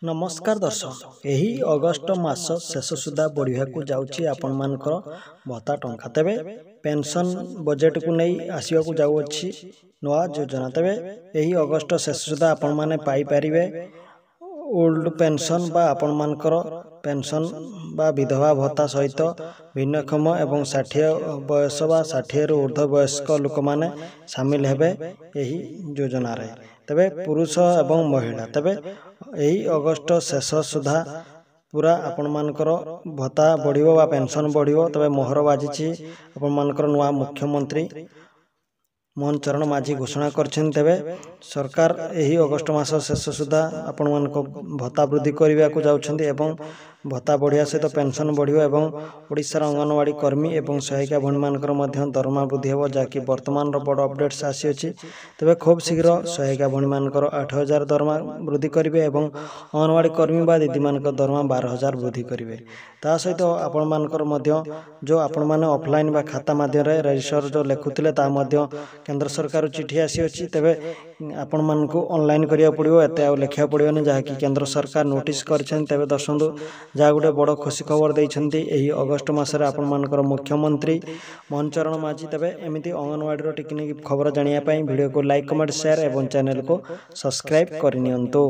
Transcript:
नमस्कार दर्शक यही अगस्ट मास शेष सुधा बढ़िया जाऊँगी आपण मानकर भत्ता टंका तेबे पेंशन बजेट को नहीं आसवाक जाऊँगी नुआ योजना तेबे यही अगस्ट शेष सुधा आपण माने पाई परिबे ओल्ड पेंशन बा आपण मानकर पेंशन बा विधवा भत्ता सहित भिन्नक्षम एवं 60 बयस बा 60 रु ऊर्ध्व वयस्क लोक माने शामिल हेबे यही योजना रे तबे पुरुष एवं महिला तबे यही अगस्ट शेष सुधा पूरा आपण मानकर भत्ता बढ़िबो बा पेंशन बढ़िबो तबे मोहर बाजिछि आपण मानकर नुआ मुख्यमंत्री मोहन चरण माझी घोषणा करछन तेबे सरकार यही अगस्ट मास शेष सुधा आपण मानको भत्ता वृद्धि करबा को जाउछन्ती एवं भत्ता बढ़िया सहित पेंशन बढ़ियो एवं ओडिसा अंगनवाड़ी कर्मी एवं सहायिका भणी मानकर मध्य दरमा वृद्धि हेबो जाकि वर्तमान रो बड़ अपडेट्स आसी अछि तबे खूब शीघ्र सहायिका भणी मानकर 8000 दरमा वृद्धि करिवे एवं अंगनवाड़ी कर्मी बा दीदी मानकर दरमा 12000 वृद्धि करिवे ता सहित आपण मानकर मध्य जो आपण माने ऑफलाइन बा खाता माध्यम रे रजिस्टर जो लेखुथिले ता मध्य केंद्र सरकार चिठी आसी अछि तबे आपण मानकु ऑनलाइन करिया पड़िबो एते आ लेखिया पड़िबोनी जाकि केंद्र सरकार नोटिस करछन तबे दर्शंदु जा गुटे बड़ खुशी खबर दैछन्ती एही अगस्ट मासरे आपण मानकर मुख्यमंत्री मोहन चरण माझी तबे एमिति अंगनवाड़ी रो टेक्निक खबर जानिया पई वीडियो को लाइक कमेंट शेयर एवं चैनल को सब्सक्राइब करिनियंतो।